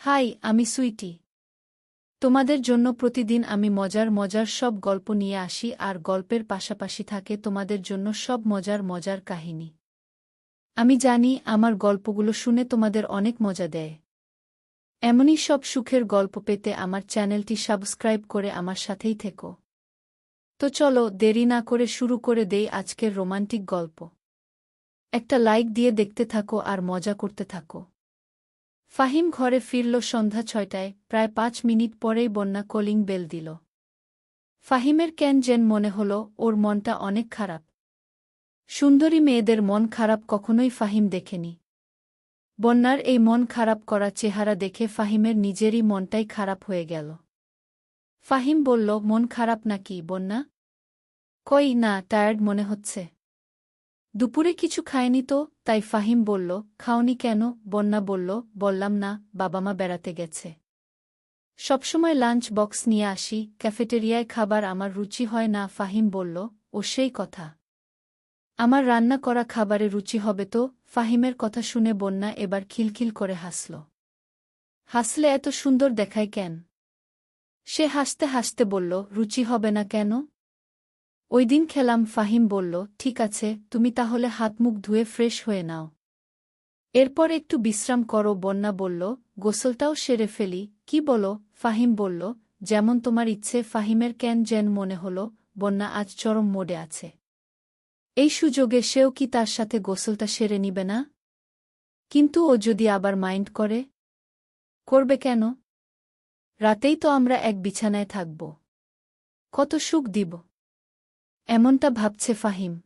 High, আমি সুইটি। তোমাদের জন্য প্রতিদিন আমি মজার মজার সব গল্প নিয়ে আসি আর গল্পের পাশাপাশি থাকে তোমাদের জন্য সব মজার মজার কাহিনী। আমি জানি আমার গল্পগুলো শুনে তোমাদের অনেক মজা দেয়। এমনই সব সুখের গল্প পেতে আমার চ্যানেলটি সাবস্ক্রাইব করে আমার সাথেই থেকো। তো চলো দেরি না করে শুরু করে দেই আজকের রোমান্টিক গল্প। একটা লাইক দিয়ে দেখতে থাকো আর মজা করতে থাকো। ফাহিম ঘরে ফিরল সন্ধ্যা ৬টায়, প্রায় ৫ মিনিট পরেই বন্যা কলিং বেল দিল। ফাহিমের কেন যেন মনে হল ওর মনটা অনেক খারাপ। সুন্দরী মেয়েদের মন খারাপ কখনোই ফাহিম দেখেনি। বন্যার এই মন খারাপ করা চেহারা দেখে ফাহিমের নিজেরই মনটাই খারাপ হয়ে গেল। ফাহিম বলল, মন খারাপ নাকি বন্যা? কই না, টায়ার্ড মনে হচ্ছে। দুপুরে কিছু খায়নি তো, তাই ফাহিম বলল। খাওনি কেন? বন্যা বলল, বললাম না, বাবা মা বেড়াতে গেছে। সবসময় লাঞ্চ বক্স নিয়ে আসি, ক্যাফেটেরিয়ায় খাবার আমার রুচি হয় না। ফাহিম বলল, ও সেই কথা। আমার রান্না করা খাবারে রুচি হবে তো? ফাহিমের কথা শুনে বন্যা এবার খিলখিল করে হাসল। হাসলে এত সুন্দর দেখায় কেন? সে হাসতে হাসতে বলল, রুচি হবে না কেন? ওই দিন খেলাম। ফাহিম বলল, ঠিক আছে, তুমি তাহলে হাত মুখ ধুয়ে ফ্রেশ হয়ে নাও। এরপর একটু বিশ্রাম করো। বন্যা বলল, গোসলটাও সেরে ফেলি। কি বলো? ফাহিম বলল, যেমন তোমার ইচ্ছে। ফাহিমের কেন যেন মনে হল বন্যা আজ চরম মোডে আছে। এই সুযোগে সেও কি তার সাথে গোসলটা সেরে নিবে না? কিন্তু ও যদি আবার মাইন্ড করে? করবে কেন? রাতেই তো আমরা এক বিছানায় থাকব। কত সুখ দিব। এমনটা ভাবছে ফাহিম।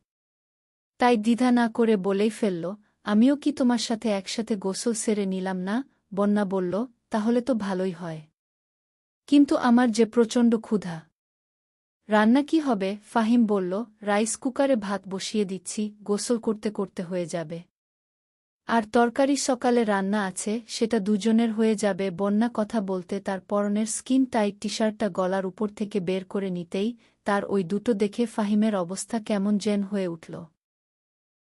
তাই দ্বিধা না করে বলেই ফেলল, আমিও কি তোমার সাথে একসাথে গোসল সেরে নিলাম না? বন্যা বলল, তাহলে তো ভালোই হয়। কিন্তু আমার যে প্রচণ্ড ক্ষুধা। রান্না কি হবে? ফাহিম বলল, রাইস কুকারে ভাত বসিয়ে দিচ্ছি, গোসল করতে করতে হয়ে যাবে। আর তরকারি সকালে রান্না আছে, সেটা দুজনের হয়ে যাবে। বন্যা কথা বলতে তার পরনের স্কিন টাইট টি-শার্টটা গলার উপর থেকে বের করে নিতেই তার ওই দুটো দেখে ফাহিমের অবস্থা কেমন যেন হয়ে উঠল।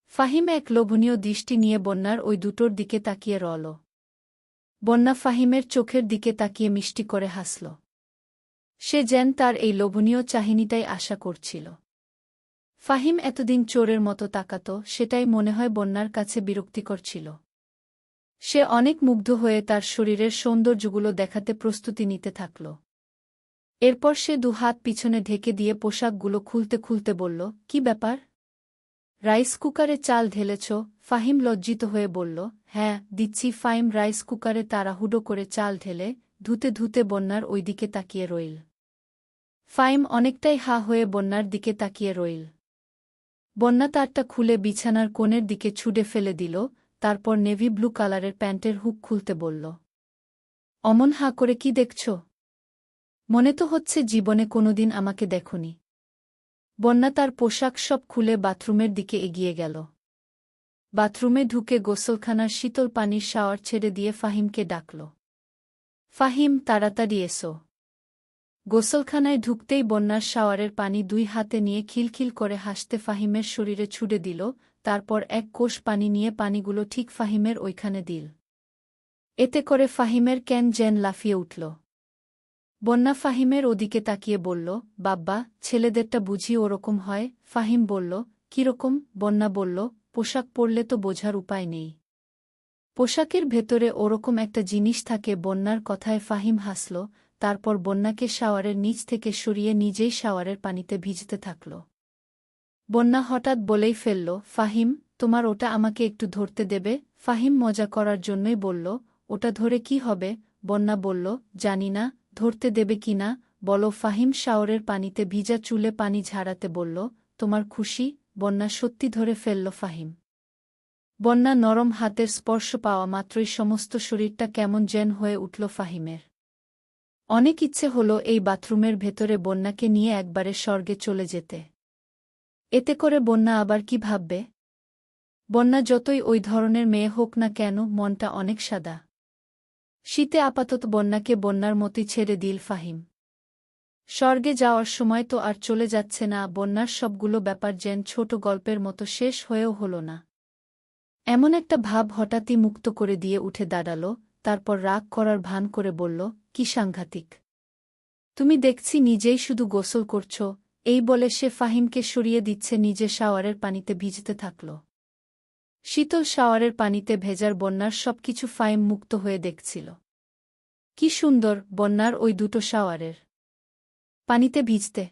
ফাহিম এক লোভনীয় দৃষ্টি নিয়ে বন্যার ওই দুটোর দিকে তাকিয়ে রল। বন্যা ফাহিমের চোখের দিকে তাকিয়ে মিষ্টি করে হাসল। সে যেন তার এই লোভনীয় চাহিনিটাই আশা করছিল। ফাহিম এতদিন চোরের মতো তাকাত, সেটাই মনে হয় বন্যার কাছে বিরক্তিকর ছিল। সে অনেক মুগ্ধ হয়ে তার শরীরের সৌন্দর্যগুলো দেখাতে প্রস্তুতি নিতে থাকল। এরপর সে দুহাত পিছনে ঢেকে দিয়ে পোশাকগুলো খুলতে খুলতে বলল, কি ব্যাপার? রাইস কুকারে চাল ঢেলেছ? ফাহিম লজ্জিত হয়ে বলল, হ্যাঁ, দিচ্ছি। ফাহিম রাইস কুকারে তাড়াহুড়ো করে চাল ঢেলে ধুতে ধুতে বন্যার ওই দিকে তাকিয়ে রইল। ফাহিম অনেকটাই হা হয়ে বন্যার দিকে তাকিয়ে রইল। বন্যা তারটা খুলে বিছানার কোণের দিকে ছুঁড়ে ফেলে দিল, তারপর নেভি ব্লু কালারের প্যান্টের হুক খুলতে বলল। অমন হা করে কি দেখছ? মনে তো হচ্ছে জীবনে কোনোদিন আমাকে দেখনি। বন্যা তার পোশাক সব খুলে বাথরুমের দিকে এগিয়ে গেল। বাথরুমে ঢুকে গোসলখানার শীতল পানির শাওয়ার ছেড়ে দিয়ে ফাহিমকে ডাকল। ফাহিম, তাড়াতাড়ি এসো। গোসলখানায় ঢুকতেই বন্যার শাওয়ারের পানি দুই হাতে নিয়ে খিলখিল করে হাসতে ফাহিমের শরীরে ছুড়ে দিল, তারপর এক কোষ পানি নিয়ে পানিগুলো ঠিক ফাহিমের ওইখানে দিল। এতে করে ফাহিমের কেন যেন লাফিয়ে উঠল। বন্যা ফাহিমের ওদিকে তাকিয়ে বলল, বাব্বা, ছেলেদেরটা বুঝি ওরকম হয়? ফাহিম বলল, কিরকম? বন্যা বলল, পোশাক পরলে তো বোঝার উপায় নেই। পোশাকের ভেতরে ওরকম একটা জিনিস থাকে। বন্যার কথায় ফাহিম হাসল, তারপর বন্যাকে শাওয়ারের নিচ থেকে সরিয়ে নিজেই শাওয়ারের পানিতে ভিজতে থাকল। বন্যা হঠাৎ বলেই ফেলল, ফাহিম, তোমার ওটা আমাকে একটু ধরতে দেবে? ফাহিম মজা করার জন্যই বলল, ওটা ধরে কি হবে? বন্যা বলল, জানি না, ধরতে দেবে কি না বলো। ফাহিম শাওয়ারের পানিতে ভিজা চুলে পানি ঝাড়াতে বলল, তোমার খুশি? বন্যা সত্যি ধরে ফেলল ফাহিম। বন্যা নরম হাতের স্পর্শ পাওয়া মাত্রই সমস্ত শরীরটা কেমন যেন হয়ে উঠল ফাহিমের। অনেক ইচ্ছে হল এই বাথরুমের ভেতরে বন্যাকে নিয়ে একবারে স্বর্গে চলে যেতে। এতে করে বন্যা আবার কি ভাববে? বন্যা যতই ওই ধরনের মেয়ে হোক না কেন, মনটা অনেক সাদা। শীতে আপাতত বন্যাকে বন্যার মতোই ছেড়ে দিল ফাহিম। স্বর্গে যাওয়ার সময় তো আর চলে যাচ্ছে না। বন্যার সবগুলো ব্যাপার যেন ছোট গল্পের মতো শেষ হয়েও হল না। এমন একটা ভাব হঠাৎই মুক্ত করে দিয়ে উঠে দাঁড়াল, তারপর রাগ করার ভান করে বলল, কি সাংঘাতিক! তুমি দেখছি নিজেই শুধু গোসল করছ। এই বলে সে ফাহিমকে সরিয়ে দিচ্ছে, নিজে শাওয়ারের পানিতে ভিজতে থাকল। শীতল শাওয়ারের পানিতে ভেজার বন্যার সবকিছু ফাহিম মুক্ত হয়ে দেখছিল। কি সুন্দর বন্যার ওই দুটো শাওয়ারের পানিতে ভিজতে।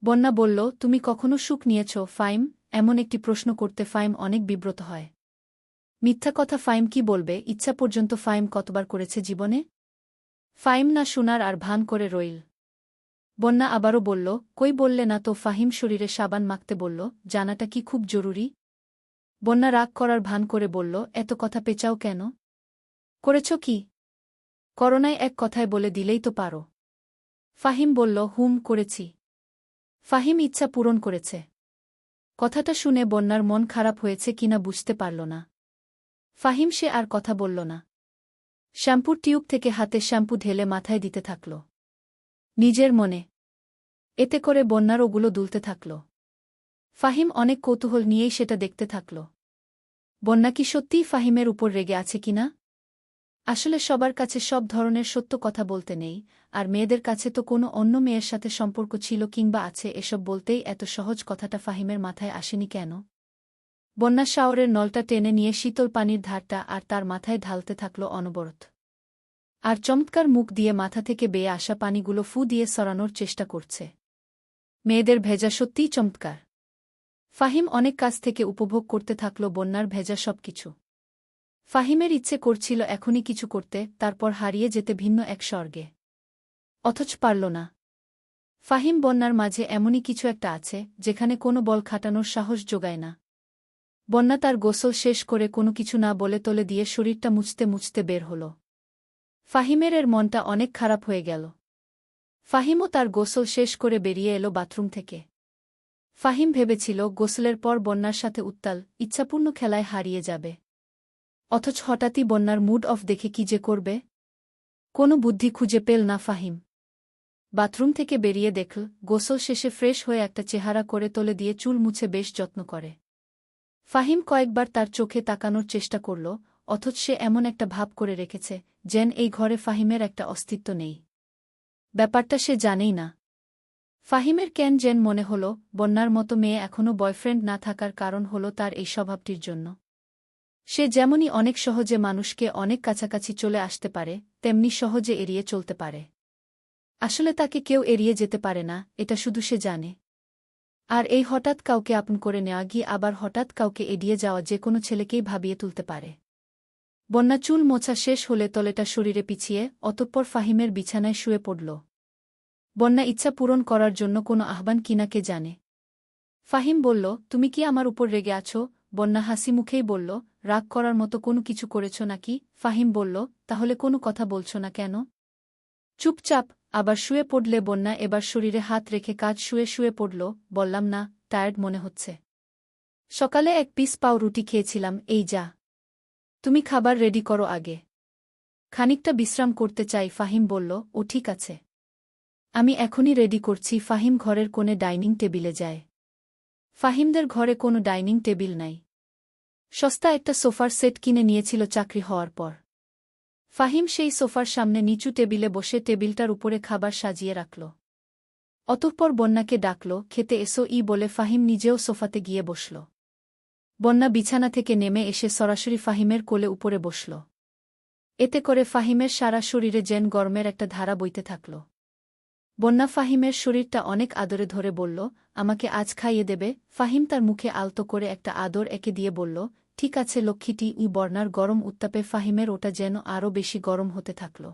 বন্যা বলল, তুমি কখনো সুখ নিয়েছ ফাহিম? এমন একটি প্রশ্ন করতে ফাহিম অনেক বিব্রত হয়। মিথ্যা কথা ফাহিম কি বলবে? ইচ্ছা পর্যন্ত ফাহিম কতবার করেছে জীবনে? ফাহিম না শোনার আর ভান করে রইল। বন্যা আবারও বলল, কই বললে না তো? ফাহিম শরীরে সাবান মাখতে বলল, জানাটা কি খুব জরুরি? বন্যা রাগ করার ভান করে বলল, এত কথা পেঁচাও কেন? করেছ কি? করোনায় এক কথায় বলে দিলেই তো পারো। ফাহিম বলল, করেছি। ফাহিম ইচ্ছা পূরণ করেছে। কথাটা শুনে বন্যার মন খারাপ হয়েছে কিনা বুঝতে পারল না। ফাহিম সে আর কথা বলল না। শ্যাম্পুর টিউব থেকে হাতে শ্যাম্পু ঢেলে মাথায় দিতে থাকল নিজের মনে। এতে করে বন্যার ওগুলো দুলতে থাকল। ফাহিম অনেক কৌতূহল নিয়েই সেটা দেখতে থাকল। বন্যা কি সত্যিই ফাহিমের উপর রেগে আছে কিনা? আসলে সবার কাছে সব ধরনের সত্য কথা বলতে নেই, আর মেয়েদের কাছে তো কোনো অন্য মেয়ের সাথে সম্পর্ক ছিল কিংবা আছে এসব বলতেই এত সহজ কথাটা ফাহিমের মাথায় আসেনি কেন? বন্যা শাওরের নলটা টেনে নিয়ে শীতল পানির ধারটা আর তার মাথায় ঢালতে থাকল অনবরত। আর চমৎকার মুখ দিয়ে মাথা থেকে বেয়ে আসা পানিগুলো ফু দিয়ে সরানোর চেষ্টা করছে। মেয়েদের ভেজা সত্যিই চমৎকার। ফাহিম অনেক কাছ থেকে উপভোগ করতে থাকল বন্যার ভেজা সবকিছু। ফাহিমের ইচ্ছে করছিল এখনই কিছু করতে, তারপর হারিয়ে যেতে ভিন্ন এক স্বর্গে। অথচ পারল না। ফাহিম বন্যার মাঝে এমনই কিছু একটা আছে, যেখানে কোনো বল খাটানোর সাহস জোগায় না। বন্যা তার গোসল শেষ করে কোনো কিছু না বলে তলে দিয়ে শরীরটা মুছতে মুছতে বের হল। ফাহিমের এর মনটা অনেক খারাপ হয়ে গেল। ফাহিমও তার গোসল শেষ করে বেরিয়ে এলো বাথরুম থেকে। ফাহিম ভেবেছিল গোসলের পর বন্যার সাথে উত্তাল, ইচ্ছাপূর্ণ খেলায় হারিয়ে যাবে। অথচ হঠাৎই বন্যার মুড অফ দেখে কি যে করবে, কোনো বুদ্ধি খুঁজে পেল না ফাহিম। বাথরুম থেকে বেরিয়ে দেখল গোসল শেষে ফ্রেশ হয়ে একটা চেহারা করে তলে দিয়ে চুল মুছে বেশ যত্ন করে। ফাহিম কয়েকবার তার চোখে তাকানোর চেষ্টা করল, অথচ সে এমন একটা ভাব করে রেখেছে যেন এই ঘরে ফাহিমের একটা অস্তিত্ব নেই। ব্যাপারটা সে জানেই না। ফাহিমের কেন যেন মনে হল বন্যার মতো মেয়ে এখনও বয়ফ্রেন্ড না থাকার কারণ হল তার এই স্বভাবটির জন্য। সে যেমনই অনেক সহজে মানুষকে অনেক কাছাকাছি চলে আসতে পারে, তেমনি সহজে এড়িয়ে চলতে পারে। আসলে তাকে কেউ এড়িয়ে যেতে পারে না, এটা শুধু সে জানে। আর এই হঠাৎ কাউকে আপন করে নেওয়া গিয়ে আবার হঠাৎ কাউকে এড়িয়ে যাওয়া যে কোনো ছেলেকেই ভাবিয়ে তুলতে পারে। বন্যা চুল মোছা শেষ হলে তলেটা শরীরে পিছিয়ে অতঃপর ফাহিমের বিছানায় শুয়ে পড়ল। বন্যা ইচ্ছা পূরণ করার জন্য কোনো আহ্বান কিনা কে জানে। ফাহিম বলল, তুমি কি আমার উপর রেগে আছো? বন্যা হাসি মুখেই বলল, রাগ করার মতো কোনো কিছু করেছ নাকি? ফাহিম বলল, তাহলে কোনো কথা বলছ না কেন? চুপচাপ। আবার শুয়ে পড়লে বন্যা এবার শরীরে হাত রেখে কাজ শুয়ে শুয়ে পড়ল। বললাম না, টায়ার্ড মনে হচ্ছে। সকালে এক পিস পাও রুটি খেয়েছিলাম, এই যা। তুমি খাবার রেডি করো আগে। খানিকটা বিশ্রাম করতে চাই। ফাহিম বলল, ও ঠিক আছে। আমি এখনই রেডি করছি। ফাহিম ঘরের কোণে ডাইনিং টেবিলে যায়। ফাহিমদের ঘরে কোনো ডাইনিং টেবিল নাই। সস্তা একটা সোফার সেট কিনে নিয়েছিল চাকরি হওয়ার পর। ফাহিম সেই সোফার সামনে নিচু টেবিলে বসে টেবিলটার উপরে খাবার সাজিয়ে রাখল। অতঃপর বন্যাকে ডাকল, খেতে এসো বলে ফাহিম নিজেও সোফাতে গিয়ে বসল। বন্যা বিছানা থেকে নেমে এসে সরাসরি ফাহিমের কোলে উপরে বসল। এতে করে ফাহিমের সারা শরীরে যেন গরমের একটা ধারা বইতে থাকল। বন্যা ফাহিমের শরীরটা অনেক আদরে ধরে বলল, আমাকে আজ খাইয়ে দেবে? ফাহিম তার মুখে আলতো করে একটা আদর এঁকে দিয়ে বলল, ঠিক আছে লক্ষ্মীটি। বন্যার গরম উত্তাপে ফাহিমের ওটা যেন আরও বেশি গরম হতে থাকল।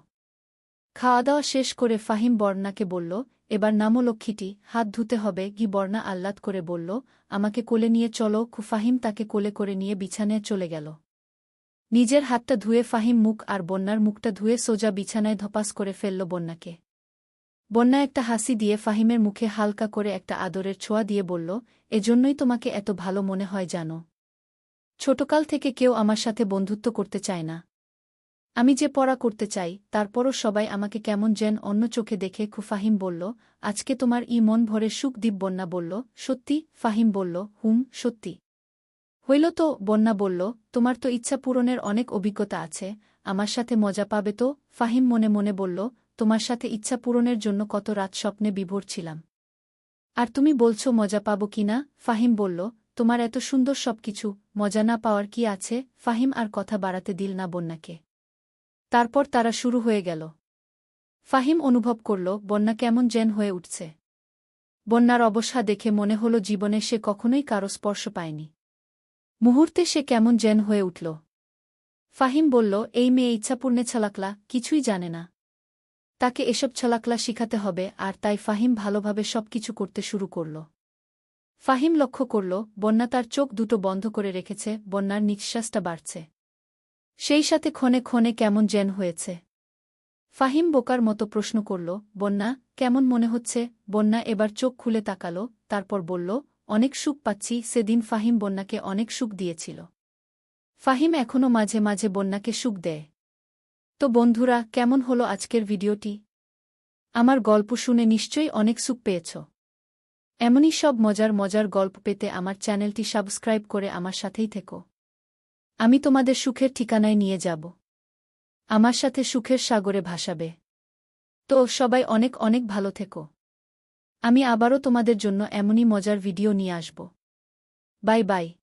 খাওয়া দাওয়া শেষ করে ফাহিম বর্ণাকে বলল, এবার নামো লক্ষ্মীটি, হাত ধুতে হবে। বর্ণা আহ্লাদ করে বলল, আমাকে কোলে নিয়ে চলো। ফাহিম তাকে কোলে করে নিয়ে বিছানায় চলে গেল। নিজের হাতটা ধুয়ে ফাহিম মুখ আর বন্যার মুখটা ধুয়ে সোজা বিছানায় ধপাস করে ফেলল বন্যাকে। বন্যা একটা হাসি দিয়ে ফাহিমের মুখে হালকা করে একটা আদরের ছোঁয়া দিয়ে বলল, এজন্যই তোমাকে এত ভালো মনে হয় জানো। ছোটকাল থেকে কেউ আমার সাথে বন্ধুত্ব করতে চায় না। আমি যে পড়া করতে চাই, তারপরও সবাই আমাকে কেমন যেন অন্য চোখে দেখে। ফাহিম বলল, আজকে তোমার মন ভরে সুখ দিব? বন্যা বলল, সত্যি। ফাহিম বলল, সত্যি। হইল তো? বন্যা বলল, তোমার তো ইচ্ছা পূরণের অনেক অভিজ্ঞতা আছে, আমার সাথে মজা পাবে তো? ফাহিম মনে মনে বলল, তোমার সাথে ইচ্ছা পূরণের জন্য কত রাত স্বপ্নে বিভোর ছিলাম। আর তুমি বলছো মজা পাবো কিনা? ফাহিম বলল, তোমার এত সুন্দর সবকিছু, মজা না পাওয়ার কি আছে? ফাহিম আর কথা বাড়াতে দিল না বন্যাকে। তারপর তারা শুরু হয়ে গেল। ফাহিম অনুভব করল বন্যা কেমন যেন হয়ে উঠছে। বন্যার অবস্থা দেখে মনে হল জীবনে সে কখনোই কারো স্পর্শ পায়নি। মুহূর্তে সে কেমন যেন হয়ে উঠল। ফাহিম বলল, এই মেয়ে ইচ্ছাপূর্ণে ছলাকলা, কিছুই জানে না। তাকে এসব ছলাকলা শিখাতে হবে। আর তাই ফাহিম ভালোভাবে সবকিছু করতে শুরু করল। ফাহিম লক্ষ্য করল বন্যা তার চোখ দুটো বন্ধ করে রেখেছে, বন্যার নিঃশ্বাসটা বাড়ছে। সেই সাথে ক্ষণে ক্ষণে কেমন যেন হয়েছে। ফাহিম বোকার মতো প্রশ্ন করল, বন্যা, কেমন মনে হচ্ছে? বন্যা এবার চোখ খুলে তাকাল, তারপর বলল, অনেক সুখ পাচ্ছি। সেদিন ফাহিম বন্যাকে অনেক সুখ দিয়েছিল। ফাহিম এখনও মাঝে মাঝে বন্যাকে সুখ দেয়। তো বন্ধুরা, কেমন হলো আজকের ভিডিওটি? আমার গল্প শুনে নিশ্চয়ই অনেক সুখ পেয়েছ। এমনই সব মজার মজার গল্প পেতে আমার চ্যানেলটি সাবস্ক্রাইব করে আমার সাথেই থেকো। আমি তোমাদের সুখের ঠিকানায় নিয়ে যাব। আমার সাথে সুখের সাগরে ভাসাবে। তো সবাই অনেক অনেক ভালো থেকো। আমি আবারও তোমাদের জন্য এমনই মজার ভিডিও নিয়ে আসব। Bye bye.